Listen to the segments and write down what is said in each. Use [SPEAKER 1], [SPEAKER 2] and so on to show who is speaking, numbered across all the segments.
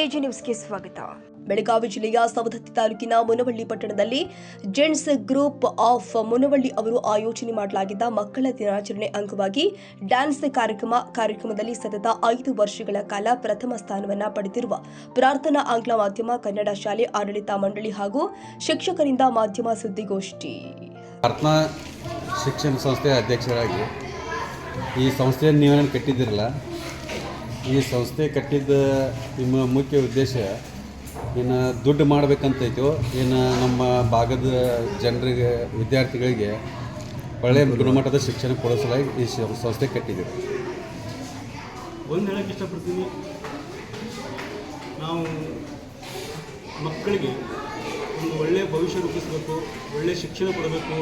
[SPEAKER 1] AG ನ್ಯೂಸ್ಗೆ ಸ್ವಾಗತ. ಬೆಳಗಾವಿ ಜಿಲ್ಲೆಯ ಸವದತ್ತಿ ತಾಲೂಕಿನ ಮುನವಳ್ಳಿ ಪಟ್ಟಣದಲ್ಲಿ ಜೆಂಟ್ಸ್ ಗ್ರೂಪ್ ಆಫ್ ಮುನವಳ್ಳಿ ಅವರು ಆಯೋಜನೆ ಮಾಡಲಾಗಿದ್ದ ಮಕ್ಕಳ ದಿನಾಚರಣೆ ಅಂಗವಾಗಿ ಡ್ಯಾನ್ಸ್ ಕಾರ್ಯಕ್ರಮದಲ್ಲಿ ಸತತ 5 ವರ್ಷಗಳ ಕಾಲ ಪ್ರಥಮ ಸ್ಥಾನವನ್ನು ಪಡೆದಿರುವ ಪ್ರಾರ್ಥನಾ ಆಂಗ್ಲ ಮಾಧ್ಯಮ ಕನ್ನಡ ಶಾಲೆ ಆಡಳಿತ ಮಂಡಳಿ ಹಾಗೂ ಶಿಕ್ಷಕರಿಂದ ಮಾಧ್ಯಮ ಸುದ್ದಿಗೋಷ್ಠಿ.
[SPEAKER 2] ಪ್ರಾರ್ಥನಾ ಶಿಕ್ಷಣ ಸಂಸ್ಥೆಯ ಅಧ್ಯಕ್ಷರಾಗಿ ಈ ಸಂಸ್ಥೆಯನ್ನು ನೀವೇನು ಕಟ್ಟಿದ್ದೀರಲ್ಲ, ಈ ಸಂಸ್ಥೆ ಕಟ್ಟಿದ್ದ ನಿಮ್ಮ ಮುಖ್ಯ ಉದ್ದೇಶ ಏನು ದುಡ್ಡು ಮಾಡಬೇಕಂತೈತೋ, ಏನು ನಮ್ಮ ಭಾಗದ ಜನರಿಗೆ ವಿದ್ಯಾರ್ಥಿಗಳಿಗೆ ಒಳ್ಳೆಯ ಗುಣಮಟ್ಟದ ಶಿಕ್ಷಣ ಕೊಡಿಸಲಾಗಿ ಈ ಸಂಸ್ಥೆ ಕಟ್ಟಿದ್ದೀರಿ.
[SPEAKER 3] ಒಂದು ಹೇಳೋಕ್ಕೆ ಇಷ್ಟಪಡ್ತೀನಿ, ನಾವು ಮಕ್ಕಳಿಗೆ ಒಂದು ಒಳ್ಳೆಯ ಭವಿಷ್ಯ ರೂಪಿಸಬೇಕು, ಒಳ್ಳೆಯ ಶಿಕ್ಷಣ ಕೊಡಬೇಕು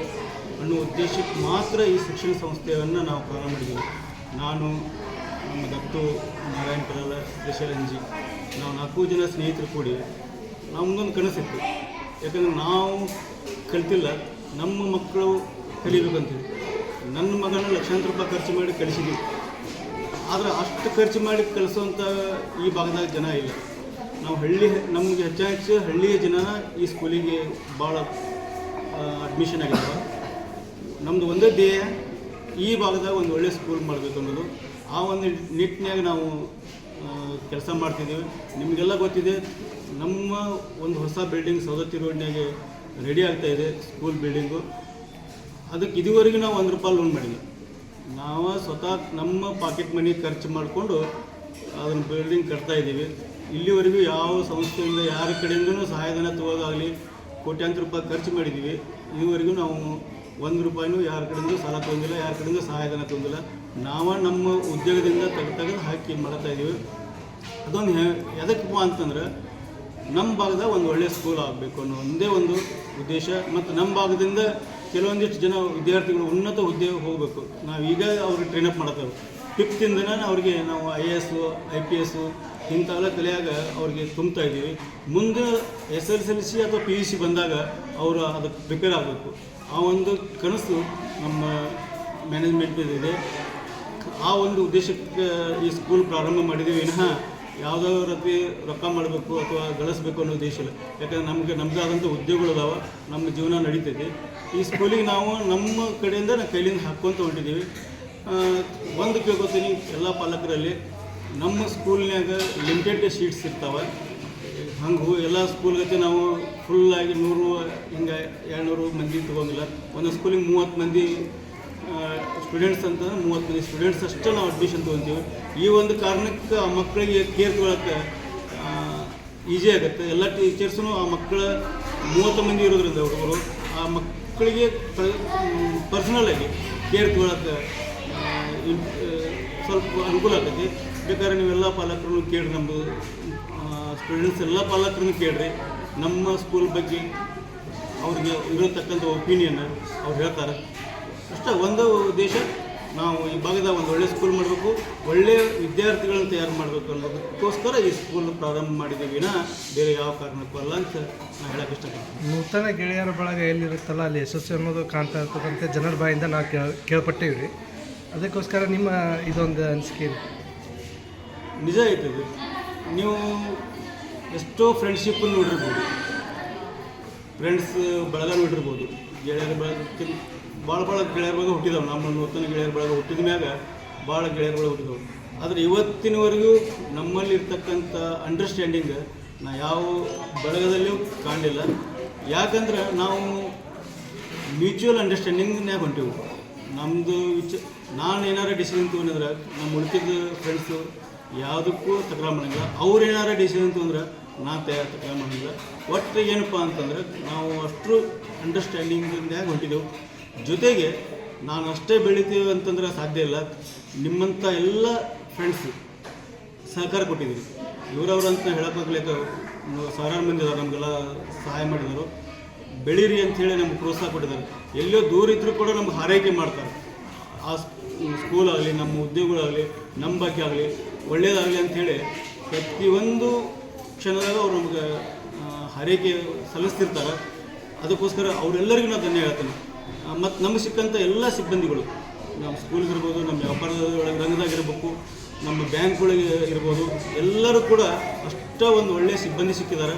[SPEAKER 3] ಅನ್ನೋ ಉದ್ದೇಶಕ್ಕೆ ಮಾತ್ರ ಈ ಶಿಕ್ಷಣ ಸಂಸ್ಥೆಯನ್ನು ನಾವು ಪ್ರಾರಂಭ ಮಾಡಿದ್ದೀವಿ. ನಾನು, ನಮ್ಮ ದತ್ತು, ನಾರಾಯಣ ಪರಲ, ದೇಶರಂಜಿ, ನಾವು 4 ಜನ ಸ್ನೇಹಿತರು ಕೂಡಿ ನಮಗೊಂದು ಕನಸಿತ್ತು. ಯಾಕಂದರೆ ನಾವು ಕಲಿತಿಲ್ಲ, ನಮ್ಮ ಮಕ್ಕಳು ಕಲಿಬೇಕಂತೀವಿ. ನನ್ನ ಮಗನ ಲಕ್ಷಾಂತರ ರೂಪಾಯಿ ಖರ್ಚು ಮಾಡಿ ಕಲಿಸಿದ್ದೀವಿ, ಆದರೆ ಅಷ್ಟು ಖರ್ಚು ಮಾಡಿ ಕಲಿಸೋವಂಥ ಈ ಭಾಗದಾಗ ಜನ ಇಲ್ಲ. ನಾವು ನಮಗೆ ಹೆಚ್ಚು ಹಳ್ಳಿಯ ಜನ ಈ ಸ್ಕೂಲಿಗೆ ಭಾಳ ಅಡ್ಮಿಷನ್ ಆಗಿದ್ದಾವೆ. ನಮ್ಮದು ಒಂದೇ ಧ್ಯೇಯ, ಈ ಭಾಗದಾಗ ಒಂದು ಒಳ್ಳೆಯ ಸ್ಕೂಲ್ ಮಾಡಬೇಕು ಅನ್ನೋದು. ಆ ಒಂದು ನಿಟ್ಟಿನಾಗ ನಾವು ಕೆಲಸ ಮಾಡ್ತಿದ್ದೀವಿ. ನಿಮಗೆಲ್ಲ ಗೊತ್ತಿದೆ, ನಮ್ಮ ಒಂದು ಹೊಸ ಬಿಲ್ಡಿಂಗ್ ಸವದತ್ತಿ ರೋಡ್ನಾಗೆ ರೆಡಿ ಆಗ್ತಾಯಿದೆ, ಸ್ಕೂಲ್ ಬಿಲ್ಡಿಂಗು. ಅದಕ್ಕೆ ಇದುವರೆಗೂ ನಾವು 1 ರೂಪಾಯಿ ಲೋನ್ ಮಾಡಿಲ್ಲ. ನಾವು ಸ್ವತಃ ನಮ್ಮ ಪಾಕೆಟ್ ಮನಿ ಖರ್ಚು ಮಾಡಿಕೊಂಡು ಅದನ್ನು ಬಿಲ್ಡಿಂಗ್ ಕಟ್ತಾಯಿದ್ದೀವಿ. ಇಲ್ಲಿವರೆಗೂ ಯಾವ ಸಂಸ್ಥೆಯಿಂದ ಯಾರ ಕಡೆಯಿಂದನೂ ಸಹಾಯಧನ ತಗೋದಾಗಲಿ ಕೋಟ್ಯಾಂತರ ರೂಪಾಯಿ ಖರ್ಚು ಮಾಡಿದ್ದೀವಿ. ಇದುವರೆಗೂ ನಾವು 1 ರೂಪಾಯಿನೂ ಯಾರ ಕಡೆಯಿಂದ ಸಾಲ ತೊಗೊಂಡಿಲ್ಲ, ಯಾರ ಕಡೆಯಿಂದ ಸಹಾಯಧನ ತೊಗೊಂಡಿಲ್ಲ. ನಾವು ನಮ್ಮ ಉದ್ಯೋಗದಿಂದ ತೆಗೆದು ಹಾಕಿ ಮಾಡ್ತಾಯಿದ್ದೀವಿ. ಅದೊಂದು ಎದಕ್ಕಪ್ಪ ಅಂತಂದ್ರೆ ನಮ್ಮ ಭಾಗದಾಗ ಒಂದು ಒಳ್ಳೆಯ ಸ್ಕೂಲ್ ಆಗಬೇಕು ಅನ್ನೋ ಒಂದೇ ಒಂದು ಉದ್ದೇಶ. ಮತ್ತು ನಮ್ಮ ಭಾಗದಿಂದ ಕೆಲವೊಂದಿಷ್ಟು ಜನ ವಿದ್ಯಾರ್ಥಿಗಳು ಉನ್ನತ ಹುದ್ದೆಗೆ ಹೋಗಬೇಕು. ನಾವು ಈಗ ಅವ್ರಿಗೆ ಟ್ರೈನಪ್ ಮಾಡ್ತೇವೆ. 5th ಇಂದನೇ ಅವ್ರಿಗೆ ನಾವು IAS, IPS ಇಂಥವೆಲ್ಲ ತಲೆಯಾಗ ಅವ್ರಿಗೆ ತುಂಬ್ತಾ ಇದ್ದೀವಿ. ಮುಂದೆ SSLC ಅಥವಾ PUC ಬಂದಾಗ ಅವರು ಅದಕ್ಕೆ ಪ್ರಿಪೇರ್ ಆಗಬೇಕು. ಆ ಒಂದು ಕನಸು ನಮ್ಮ ಮ್ಯಾನೇಜ್ಮೆಂಟ್ ಇದೆ. ಆ ಒಂದು ಉದ್ದೇಶಕ್ಕೆ ಈ ಸ್ಕೂಲ್ ಪ್ರಾರಂಭ ಮಾಡಿದ್ದೀವಿ. ವಿನಃ ಯಾವುದೋ ರೀತಿ ರೊಕ್ಕ ಮಾಡಬೇಕು ಅಥವಾ ಗಳಿಸ್ಬೇಕು ಅನ್ನೋ ಉದ್ದೇಶ ಇಲ್ಲ. ಯಾಕಂದರೆ ನಮಗೆ ಆದಂಥ ಉದ್ಯೋಗಗಳು ಅದಾವೆ, ನಮ್ಮ ಜೀವನ ನಡೀತೈತಿ. ಈ ಸ್ಕೂಲಿಗೆ ನಾವು ನಮ್ಮ ಕಡೆಯಿಂದ ಕೈಲಿಂದ ಹಾಕ್ಕೊತ ಹೊಂಟಿದ್ದೀವಿ. ಒಂದು ಕೇಳ್ಕೊತೀನಿ ಎಲ್ಲ ಪಾಲಕರಲ್ಲಿ, ನಮ್ಮ ಸ್ಕೂಲ್ನಾಗ ಲಿಮಿಟೆಡ್ ಸೀಟ್ಸ್ ಇರ್ತಾವೆ. ಹಂಗೆ ಎಲ್ಲ ಸ್ಕೂಲ್ಗತ್ತೆ ನಾವು ಫುಲ್ಲಾಗಿ 100 ಹಿಂಗೆ 200 ಮಂದಿ ತೊಗೊಂಡಿಲ್ಲ. ಒಂದು ಸ್ಕೂಲಿಗೆ 30 ಮಂದಿ ಸ್ಟೂಡೆಂಟ್ಸ್ ಅಂತಂದ್ರೆ 30 ಮಂದಿ ಸ್ಟೂಡೆಂಟ್ಸ್ ಅಷ್ಟೇ ನಾವು ಅಡ್ಮಿಷನ್ ತೊಗೊತೀವಿ. ಈ ಒಂದು ಕಾರಣಕ್ಕೆ ಆ ಮಕ್ಕಳಿಗೆ ಕೇರ್ ತೊಗೊಳಕ್ಕೆ ಈಸಿ ಆಗುತ್ತೆ. ಎಲ್ಲ ಟೀಚರ್ಸೂ ಆ ಮಕ್ಕಳ 30 ಮಂದಿ ಇರೋದ್ರಿಂದ ಹುಡುಗರು ಆ ಮಕ್ಕಳಿಗೆ ಪರ್ಸನಲಾಗಿ ಕೇರ್ ತೊಗೊಳಕ್ಕೆ ಸ್ವಲ್ಪ ಅನುಕೂಲ ಆಗ್ತೈತಿ. ಬೇಕಾದ್ರೆ ನೀವೆಲ್ಲ ಪಾಲಕರನ್ನು ಕೇಳ್ರಿ, ನಮ್ಮದು ಸ್ಟೂಡೆಂಟ್ಸ್ ಎಲ್ಲ ಪಾಲಕರನ್ನು ಕೇಳ್ರಿ. ನಮ್ಮ ಸ್ಕೂಲ್ ಬಗ್ಗೆ ಅವ್ರಿಗೆ ಇರತಕ್ಕಂಥ ಒಪಿನಿಯನ್ ಅವ್ರು ಹೇಳ್ತಾರೆ. ಅಷ್ಟೇ ಒಂದು ಉದ್ದೇಶ, ನಾವು ಈ ಭಾಗದಾಗ ಒಂದು ಒಳ್ಳೆಯ ಸ್ಕೂಲ್ ಮಾಡಬೇಕು, ಒಳ್ಳೆಯ ವಿದ್ಯಾರ್ಥಿಗಳನ್ನು ತಯಾರು ಮಾಡಬೇಕು ಅನ್ನೋದಕ್ಕೋಸ್ಕರ ಈ ಸ್ಕೂಲ್ ಪ್ರಾರಂಭ ಮಾಡಿದ್ದೀವಿ. ವಿನಃ ಬೇರೆ ಯಾವ ಕಾರಣಕ್ಕೂ ಅಲ್ಲ ಅಂತ ನಾನು ಹೇಳಕ್ಕೆ ಇಷ್ಟಪಡ್ತೀನಿ.
[SPEAKER 4] ನೂತನ ಗೆಳೆಯರ ಬಳಗ ಎಲ್ಲಿರುತ್ತಲ್ಲ ಅಲ್ಲಿ ಯಶಸ್ಸು ಅನ್ನೋದು ಕಾಣ್ತಾ ಇರ್ತಕ್ಕಂಥ ಜನರ ಬಾಯಿಂದ ನಾವು ಕೇಳ್ಪಟ್ಟೇವಿ ರೀ. ಅದಕ್ಕೋಸ್ಕರ ನಿಮ್ಮ ಇದೊಂದು ಅನಿಸಿಕೆ
[SPEAKER 3] ನಿಜ ಆಯ್ತದೆ. ನೀವು ಎಷ್ಟೋ ಫ್ರೆಂಡ್ಶಿಪ್ಪನ್ನು ನೋಡಿರ್ಬೋದು, ಫ್ರೆಂಡ್ಸ್ ಬಳಗ ನೋಡಿರ್ಬೋದು. ಗೆಳೆಯರ ಬಳಗಕ್ಕೆ ಭಾಳ ಗೆಳೆಯರ ಬಳಗ ಹುಟ್ಟಿದವು. ನಮ್ಮ ನೂತನ ಗೆಳೆಯರ ಬಳಗ ಹುಟ್ಟಿದ ಮ್ಯಾಗ ಭಾಳ ಗೆಳೆಯರ ಬಳಗ ಹುಟ್ಟಿದವು. ಆದರೆ ಇವತ್ತಿನವರೆಗೂ ನಮ್ಮಲ್ಲಿ ಇರ್ತಕ್ಕಂಥ ಅಂಡರ್ಸ್ಟ್ಯಾಂಡಿಂಗ್ ನಾ ಯಾವ ಬಳಗದಲ್ಲಿಯೂ ಕಾಣಲಿಲ್ಲ. ಯಾಕಂದ್ರೆ ನಾವು ಮ್ಯೂಚುವಲ್ ಅಂಡರ್ಸ್ಟ್ಯಾಂಡಿಂಗ್ನಾಗ ಹೊಂಟೀವಿ. ನಮ್ಮದು ನಾನು ಏನಾರು ಡಿಸಿಷನ್ ತೊಗೊಂಡಿದ್ರೆ ನಮ್ಮ ಉಳಿತಿದ್ದ ಫ್ರೆಂಡ್ಸು ಯಾವುದಕ್ಕೂ ತಕರಾರು ಮಾಡೋಂಗಿಲ್ಲ. ಅವ್ರು ಏನಾರು ಡಿಸಿಷನ್ ತೊಗೊಂಡ್ರೆ ನಾನು ತಕರಾರು ಮಾಡೋಂಗಿಲ್ಲ. ಒಟ್ಟು ಏನಪ್ಪ ಅಂತಂದ್ರೆ ನಾವು ಅಷ್ಟು ಅಂಡರ್ಸ್ಟ್ಯಾಂಡಿಂಗ್ನಾಗ ಹೊಂಟಿದ್ದೆವು. ಜೊತೆಗೆ ನಾನು ಅಷ್ಟೇ ಬೆಳಿತೀವಿ ಅಂತಂದ್ರೆ ಸಾಧ್ಯ ಇಲ್ಲ. ನಿಮ್ಮಂಥ ಎಲ್ಲ ಫ್ರೆಂಡ್ಸು ಸಹಕಾರ ಕೊಟ್ಟಿದ್ದೀರಿ. ಇವರವ್ರು ಅಂತ ಹೇಳೋಕ್ಕಾಗಲಿಕ್ಕೆ ಸಾವಿರಾರು ಮಂದಿ ಇದ್ದಾರೆ, ನಮಗೆಲ್ಲ ಸಹಾಯ ಮಾಡಿದರು. ಬೆಳೀರಿ ಅಂಥೇಳಿ ನಮ್ಗೆ ಪ್ರೋತ್ಸಾಹ ಕೊಟ್ಟಿದ್ದಾರೆ. ಎಲ್ಲೋ ದೂರ ಇದ್ದರೂ ಕೂಡ ನಮ್ಗೆ ಹಾರೈಕೆ ಮಾಡ್ತಾರೆ. ಆ ಸ್ಕೂಲಾಗಲಿ, ನಮ್ಮ ಉದ್ಯೋಗಗಳಾಗಲಿ, ನಮ್ಮ ಬಗ್ಗೆ ಆಗಲಿ ಒಳ್ಳೆಯದಾಗಲಿ ಅಂಥೇಳಿ ಪ್ರತಿಯೊಂದು ಕ್ಷಣದಾಗ ಅವ್ರು ನಮ್ಗೆ ಹಾರೈಕೆ ಸಲ್ಲಿಸ್ತಿರ್ತಾರೆ. ಅದಕ್ಕೋಸ್ಕರ ಅವರೆಲ್ಲರಿಗೂ ನಾನು ಧನ್ಯ ಹೇಳ್ತೇನೆ. ಮತ್ತು ನಮಗೆ ಸಿಕ್ಕಂಥ ಎಲ್ಲ ಸಿಬ್ಬಂದಿಗಳು, ನಮ್ಮ ಸ್ಕೂಲ್ಗಿರ್ಬೋದು, ನಮ್ಮ ವ್ಯಾಪಾರದ ರಂಗದಾಗಿರ್ಬೇಕು, ನಮ್ಮ ಬ್ಯಾಂಕ್ಗಳಿಗೆ ಇರ್ಬೋದು, ಎಲ್ಲರೂ ಕೂಡ ಅಷ್ಟೇ ಒಂದು ಒಳ್ಳೆಯ ಸಿಬ್ಬಂದಿ ಸಿಕ್ಕಿದ್ದಾರೆ.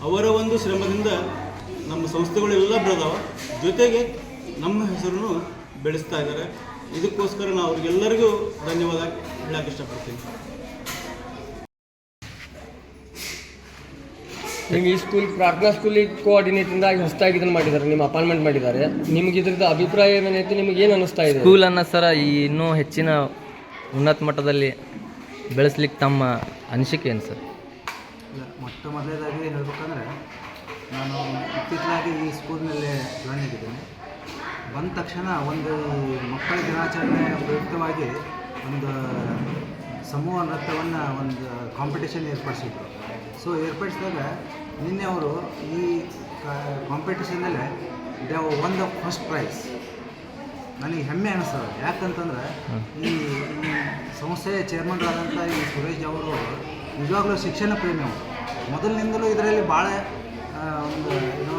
[SPEAKER 3] ಅವರ ಒಂದು ಶ್ರಮದಿಂದ ನಮ್ಮ ಸಂಸ್ಥೆಗಳೆಲ್ಲ ಬೆಳೆದಾವ, ಜೊತೆಗೆ ನಮ್ಮ ಹೆಸರನ್ನು ಬೆಳೆಸ್ತಾ ಇದ್ದಾರೆ. ಇದಕ್ಕೋಸ್ಕರ ನಾವು ಅವ್ರಿಗೆಲ್ಲರಿಗೂ ಧನ್ಯವಾದ ಹೇಳಕ್ಕೆ ಇಷ್ಟಪಡ್ತೀನಿ.
[SPEAKER 5] ನಿಮ್ಗೆ ಈ ಸ್ಕೂಲ್ ಪ್ರಾರ್ಥನಾ ಸ್ಕೂಲಿಗೆ ಕೋಆರ್ಡಿನೇಟ್ರಿಂದಾಗಿ ಹೊಸದಾಗಿ ಇದನ್ನು ಮಾಡಿದ್ದಾರೆ, ನಿಮ್ಮ ಅಪಾಯಿಂಟ್ಮೆಂಟ್ ಮಾಡಿದ್ದಾರೆ. ನಿಮ್ಗೆ ಇದ್ರದ್ದು ಅಭಿಪ್ರಾಯ ಏನೈತೆ, ನಿಮಗೆ ಏನು ಅನ್ನಿಸ್ತಾ ಇದೆ?
[SPEAKER 6] ಸ್ಕೂಲನ್ನು ಸರ ಈ ಇನ್ನೂ ಹೆಚ್ಚಿನ ಉನ್ನತ ಮಟ್ಟದಲ್ಲಿ ಬೆಳೆಸ್ಲಿಕ್ಕೆ ತಮ್ಮ ಅನಿಸಿಕೆ ಏನು ಸರ್?
[SPEAKER 7] ಮೊಟ್ಟ ಮೊದಲನೇದಾಗಿ ಹೇಳ್ಬೇಕಂದ್ರೆ ನಾನು ಇತ್ತೀಚೆಗೆ ಈ ಸ್ಕೂಲ್ನಲ್ಲೇ ಜಾಯ್ನ್ ಆಗಿದ್ದೇನೆ. ಬಂದ ತಕ್ಷಣ ಒಂದು ಮಕ್ಕಳ ದಿನಾಚರಣೆ ಪ್ರಯುಕ್ತವಾಗಿ ಒಂದು ಸಮೂಹ ನೃತ್ಯವನ್ನು ಒಂದು ಕಾಂಪಿಟೇಷನ್ ಏರ್ಪಡಿಸಿದ್ರು. ಸೊ ಏರ್ಪಡಿಸಿದಾಗ ನಿನ್ನೆ ಅವರು ಈ ಕಾಂಪಿಟೇಷನ್ನಲ್ಲೇ they won the first prize. ನನಗೆ ಹೆಮ್ಮೆ ಅನ್ನಿಸ್ತದೆ. ಯಾಕಂತಂದ್ರೆ ಈ ಸಂಸ್ಥೆಯ ಚೇರ್ಮನ್ರಾದಂಥ ಈ ಸುರೇಶ್ ಅವರು ನಿಜವಾಗ್ಲೂ ಶಿಕ್ಷಣ ಪ್ರೇಮಿ ಅವರು. ಮೊದಲಿನಿಂದಲೂ ಇದರಲ್ಲಿ ಭಾಳ ಒಂದು ಏನೋ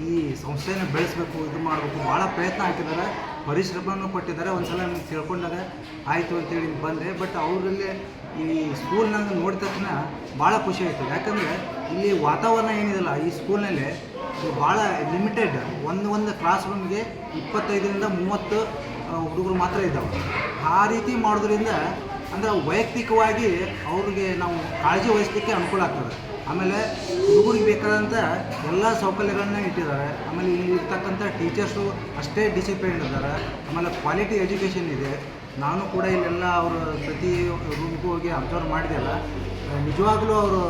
[SPEAKER 7] ಈ ಸಂಸ್ಥೆಯನ್ನು ಬೆಳೆಸಬೇಕು, ಇದು ಮಾಡಬೇಕು, ಭಾಳ ಪ್ರಯತ್ನ ಹಾಕಿದ್ದಾರೆ, ಪರಿಶ್ರಮವನ್ನು ಕೊಟ್ಟಿದ್ದಾರೆ. ಒಂದು ಸಲ ನಮಗೆ ತಿಳ್ಕೊಂಡಾಗ ಆಯಿತು ಅಂತೇಳಿ ಬಂದೆ. ಬಟ್ ಅವರಲ್ಲಿ ಈ ಸ್ಕೂಲ್ ನನಗೆ ನೋಡಿದ ತಕ್ಷಣ ಭಾಳ ಖುಷಿ ಆಯಿತು. ಯಾಕಂದರೆ ಇಲ್ಲಿ ವಾತಾವರಣ ಏನಿದೆಲ್ಲ ಈ ಸ್ಕೂಲ್ನಲ್ಲಿ ಭಾಳ ಲಿಮಿಟೆಡ್, ಒಂದು ಕ್ಲಾಸ್ ರೂಮ್ಗೆ 25ರಿಂದ 30 ಹುಡುಗರು ಮಾತ್ರ ಇದ್ದಾವೆ. ಆ ರೀತಿ ಮಾಡೋದ್ರಿಂದ ಅಂದರೆ ವೈಯಕ್ತಿಕವಾಗಿ ಅವ್ರಿಗೆ ನಾವು ಕಾಳಜಿ ವಹಿಸಲಿಕ್ಕೆ ಅನುಕೂಲ ಆಗ್ತದೆ. ಆಮೇಲೆ ಹುಡುಗರಿಗೆ ಬೇಕಾದಂಥ ಎಲ್ಲ ಸೌಕರ್ಯಗಳನ್ನ ಇಟ್ಟಿದ್ದಾರೆ. ಆಮೇಲೆ ಇಲ್ಲಿ ಇರ್ತಕ್ಕಂಥ ಟೀಚರ್ಸು ಅಷ್ಟೇ ಡಿಸಿಪ್ಲಿನ್ ಇದ್ದಾರೆ. ಆಮೇಲೆ ಕ್ವಾಲಿಟಿ ಎಜುಕೇಷನ್ ಇದೆ. ನಾನು ಕೂಡ ಇಲ್ಲೆಲ್ಲ ಅವರು ಪ್ರತಿ ರೂಮ್ಗೂ ಹೋಗಿ ಅಬ್ಸರ್ವ್ ಮಾಡಿದೆಲ್ಲ. ನಿಜವಾಗ್ಲೂ ಅವರು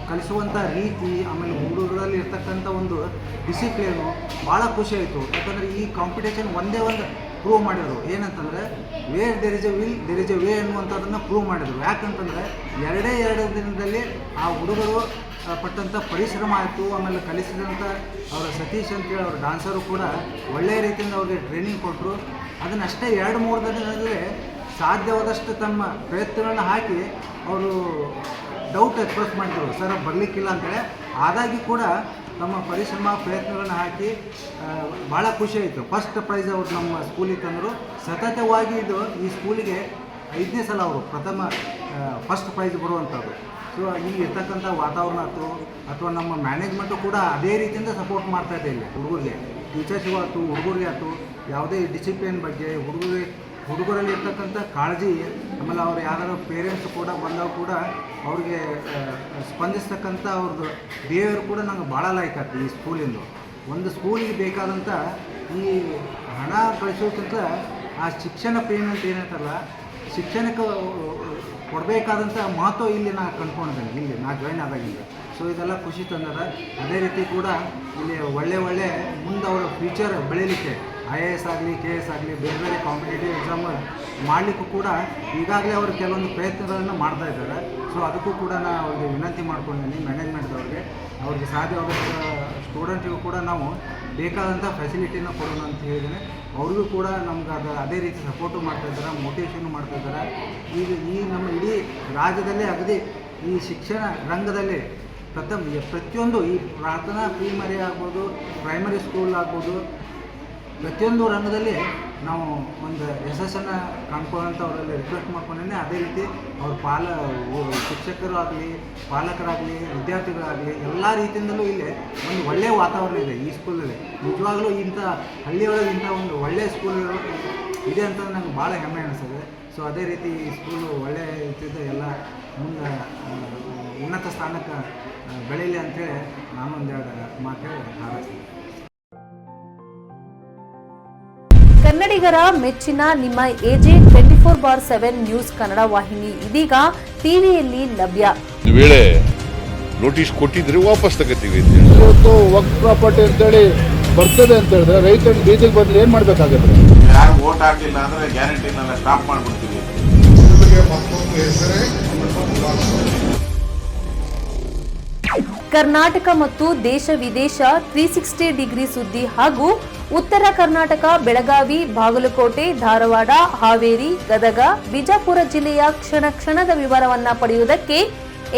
[SPEAKER 7] ಕಲಿಸುವಂಥ ರೀತಿ, ಆಮೇಲೆ ಹುಡುಗರಲ್ಲಿ ಇರ್ತಕ್ಕಂಥ ಒಂದು ಡಿಸಿಪ್ಲಿನು ಭಾಳ ಖುಷಿ ಆಯಿತು. ಯಾಕಂದರೆ ಈ ಕಾಂಪಿಟೇಷನ್ ಒಂದೇ ಒಂದು ಪ್ರೂವ್ ಮಾಡಿದರು. ಏನಂತಂದರೆ where there is a will there is a way ಅನ್ನುವಂಥದ್ದನ್ನು ಪ್ರೂವ್ ಮಾಡಿದರು. ಯಾಕಂತಂದರೆ ಎರಡು ದಿನದಲ್ಲಿ ಆ ಹುಡುಗರು ಪಟ್ಟಂಥ ಪರಿಶ್ರಮ ಆಯಿತು. ಆಮೇಲೆ ಕಲಿಸಿದಂಥ ಅವರ ಸತೀಶ್ ಅಂತೇಳಿ ಅವರ ಡಾನ್ಸರು ಕೂಡ ಒಳ್ಳೆಯ ರೀತಿಯಿಂದ ಅವ್ರಿಗೆ ಟ್ರೈನಿಂಗ್ ಕೊಟ್ಟರು. ಅದನ್ನಷ್ಟೇ 2-3 ದಿನದಲ್ಲಿ ಸಾಧ್ಯವಾದಷ್ಟು ತಮ್ಮ ಪ್ರಯತ್ನಗಳನ್ನ ಹಾಕಿ ಅವರು ಡೌಟ್ ಎಕ್ಸ್ಪ್ರೆಸ್ ಮಾಡಿದರು, ಸರ್ ಬರಲಿಕ್ಕಿಲ್ಲ ಅಂತೇಳಿ. ಆದಾಗಿ ಕೂಡ ತಮ್ಮ ಪರಿಶ್ರಮ ಪ್ರಯತ್ನಗಳನ್ನ ಹಾಕಿ ಭಾಳ ಖುಷಿ ಆಯಿತು. ಫಸ್ಟ್ ಪ್ರೈಸ್ ಅವರು ನಮ್ಮ ಸ್ಕೂಲಿಗೆ ತಂದರು. ಸತತವಾಗಿ ಇದು ಈ ಸ್ಕೂಲಿಗೆ 5ನೇ ಸಲ ಅವರು ಫಸ್ಟ್ ಪ್ರೈಸ್ ಬರುವಂಥದ್ದು. ಸೊ ಇಲ್ಲಿ ಇರ್ತಕ್ಕಂಥ ವಾತಾವರಣ ಆಯ್ತು ಅಥವಾ ನಮ್ಮ ಮ್ಯಾನೇಜ್ಮೆಂಟು ಕೂಡ ಅದೇ ರೀತಿಯಿಂದ ಸಪೋರ್ಟ್ ಮಾಡ್ತಾಯಿದೆ. ಇಲ್ಲಿ ಹುಡುಗರಿಗೆ, ಟೀಚರ್ಸ್ಗೂ ಆಯ್ತು, ಹುಡುಗರಿಗೆ ಆಯ್ತು, ಯಾವುದೇ ಡಿಸಿಪ್ಲಿನ್ ಬಗ್ಗೆ ಹುಡುಗರಲ್ಲಿ ಇರ್ತಕ್ಕಂಥ ಕಾಳಜಿ, ಆಮೇಲೆ ಅವ್ರು ಯಾರು ಪೇರೆಂಟ್ಸ್ ಕೂಡ ಬಂದಾಗ ಕೂಡ ಅವ್ರಿಗೆ ಸ್ಪಂದಿಸ್ತಕ್ಕಂಥ ಅವ್ರದ್ದು ಬಿಹೇವಿಯರ್ ಕೂಡ ನಂಗೆ ಭಾಳ ಲೈಕ್ ಆಗ್ತದೆ. ಈ ಸ್ಕೂಲಿಂದು ಒಂದು ಸ್ಕೂಲಿಗೆ ಬೇಕಾದಂಥ ಈ ಹಣ ಕಳಿಸೋಕ್ಕಿಂತ ಆ ಶಿಕ್ಷಣ ಪ್ರೇಮಿ ಅಂತ ಏನಂತಾರಲ್ಲ, ಶಿಕ್ಷಣಕ್ಕೆ ಕೊಡಬೇಕಾದಂಥ ಮಹತ್ವ ಇಲ್ಲಿ ನಾ ಕಂಡ್ಕೊಂಡಿದ್ದೇನೆ, ಇಲ್ಲಿ ನಾ ಜಾಯ್ನ್ ಆದಾಗಿಲ್ಲ. ಸೊ ಇದೆಲ್ಲ ಖುಷಿ ತಂದದ. ಅದೇ ರೀತಿ ಕೂಡ ಇಲ್ಲಿ ಒಳ್ಳೆ ಮುಂದೆ ಅವರ ಫ್ಯೂಚರ್ ಬೆಳೀಲಿಕ್ಕೆ IAS ಆಗಲಿ, KS ಆಗಲಿ, ಬೇರೆ ಕಾಂಪಿಟೇಟಿವ್ ಎಕ್ಸಾಮ್ ಮಾಡಲಿಕ್ಕೂ ಕೂಡ ಈಗಾಗಲೇ ಅವರು ಕೆಲವೊಂದು ಪ್ರಯತ್ನಗಳನ್ನು ಮಾಡ್ತಾ ಇದ್ದಾರೆ. ಸೊ ಅದಕ್ಕೂ ಕೂಡ ನಾನು ಅವ್ರಿಗೆ ವಿನಂತಿ ಮಾಡ್ಕೊಂಡಿದ್ದೀನಿ, ಮ್ಯಾನೇಜ್ಮೆಂಟ್ದವ್ರಿಗೆ. ಅವ್ರಿಗೆ ಸಾಧ್ಯವಾದಷ್ಟು ಸ್ಟೂಡೆಂಟಿಗೂ ಕೂಡ ನಾವು ಬೇಕಾದಂಥ ಫೆಸಿಲಿಟಿನ ಕೊಡೋಣ ಅಂತ ಹೇಳಿದ್ದೀನಿ. ಅವ್ರಿಗೂ ಕೂಡ ನಮ್ಗೆ ಅದೇ ರೀತಿ ಸಪೋರ್ಟು ಮಾಡ್ತಾಯಿದ್ದಾರೆ, ಮೋಟಿವೇಶನ್ನು ಮಾಡ್ತಾಯಿದ್ದಾರೆ. ಈ ನಮ್ಮ ಇಡೀ ರಾಜ್ಯದಲ್ಲೇ ಅಗದಿ ಈ ಶಿಕ್ಷಣ ರಂಗದಲ್ಲಿ ಪ್ರತಿಯೊಂದು ಈ ಪ್ರಾರ್ಥನಾ ಪ್ರೈಮರಿ ಆಗ್ಬೋದು, ಪ್ರೈಮರಿ ಸ್ಕೂಲ್ ಆಗ್ಬೋದು, ಪ್ರತಿಯೊಂದು ರಂಗದಲ್ಲಿ ನಾವು ಒಂದು ಯಶಸ್ಸನ್ನು ಕಾಣ್ಕೊಳ್ಳೋಂಥ ಅವರಲ್ಲಿ ರಿಕ್ವೆಸ್ಟ್ ಮಾಡ್ಕೊಂಡೇ. ಅದೇ ರೀತಿ ಅವ್ರ ಶಿಕ್ಷಕರು ಆಗಲಿ, ಪಾಲಕರಾಗಲಿ, ವಿದ್ಯಾರ್ಥಿಗಳಾಗಲಿ ಎಲ್ಲ ರೀತಿಯಿಂದಲೂ ಇಲ್ಲಿ ಒಂದು ಒಳ್ಳೆಯ ವಾತಾವರಣ ಇದೆ ಈ ಸ್ಕೂಲಲ್ಲಿ. ನಿಜವಾಗ್ಲೂ ಇಂಥ ಹಳ್ಳಿಯೊಳಗೆ ಇಂಥ ಒಂದು ಒಳ್ಳೆಯ ಸ್ಕೂಲ್ ಇದೆ ಅಂತ ನನಗೆ ಭಾಳ ಹೆಮ್ಮೆ ಅನಿಸ್ತದೆ. ಸೊ ಅದೇ ರೀತಿ ಈ ಸ್ಕೂಲು ಒಳ್ಳೆಯ ರೀತಿಯಿಂದ ಎಲ್ಲ ಮುಂದೆ ಉನ್ನತ ಸ್ಥಾನಕ್ಕೆ ಬೆಳೀಲಿ ಅಂತೇಳಿ ನಾನು ಒಂದೆರಡು ಮಾತು ಹಾರೈಸ್ತೀನಿ.
[SPEAKER 8] ಕನ್ನಡಿಗರ ಮೆಚ್ಚಿನ ನಿಮ್ಮ AJ 24/7 ನ್ಯೂಸ್ ಕನ್ನಡ ವಾಹಿನಿ ಇದೀಗ ಟಿವಿಯಲ್ಲಿ ಲಭ್ಯ.
[SPEAKER 9] ಒಂದು ವೇಳೆ ನೋಟಿಸ್ ಕೊಟ್ಟಿದ್ರೆ ವಾಪಸ್ ತಗೋತೀವಿ.
[SPEAKER 10] ಇವತ್ತು ವಕ್ಫ್ ಪ್ರಾಪರ್ಟಿ ಅಂತೇಳಿ ಬರ್ತದೆ ಅಂತ ಹೇಳಿದ್ರೆ ರೈತರು ಬೀದಿಗೆ ಬದಲು ಏನು ಮಾಡಬೇಕಾಗುತ್ತೆ?
[SPEAKER 9] ಯಾರು ವೋಟ್ ಹಾಕಲಿಲ್ಲ ಅಂದ್ರೆ ಗ್ಯಾರಂಟಿನೆಲ್ಲ ಸ್ಟಾಪ್ ಮಾಡಿಬಿಡ್ತೀವಿ.
[SPEAKER 8] ಕರ್ನಾಟಕ ಮತ್ತು ದೇಶ ವಿದೇಶ 360 ಡಿಗ್ರಿ ಸುದ್ದಿ ಹಾಗೂ ಉತ್ತರ ಕರ್ನಾಟಕ, ಬೆಳಗಾವಿ, ಬಾಗಲಕೋಟೆ, ಧಾರವಾಡ, ಹಾವೇರಿ, ಗದಗ, ಬಿಜಾಪುರ ಜಿಲ್ಲೆಯ ಕ್ಷಣದ ವಿವರವನ್ನ ಪಡೆಯುವುದಕ್ಕೆ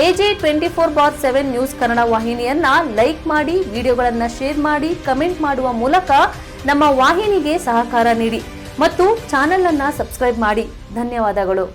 [SPEAKER 8] AJ 24/7 ನ್ಯೂಸ್ ಕನ್ನಡ ವಾಹಿನಿಯನ್ನ ಲೈಕ್ ಮಾಡಿ, ವಿಡಿಯೋಗಳನ್ನ ಶೇರ್ ಮಾಡಿ, ಕಮೆಂಟ್ ಮಾಡುವ ಮೂಲಕ ನಮ್ಮ ವಾಹಿನಿಗೆ ಸಹಕಾರ ನೀಡಿ ಮತ್ತು ಚಾನೆಲ್ ಅನ್ನ ಸಬ್ಸ್ಕ್ರೈಬ್ ಮಾಡಿ. ಧನ್ಯವಾದಗಳು.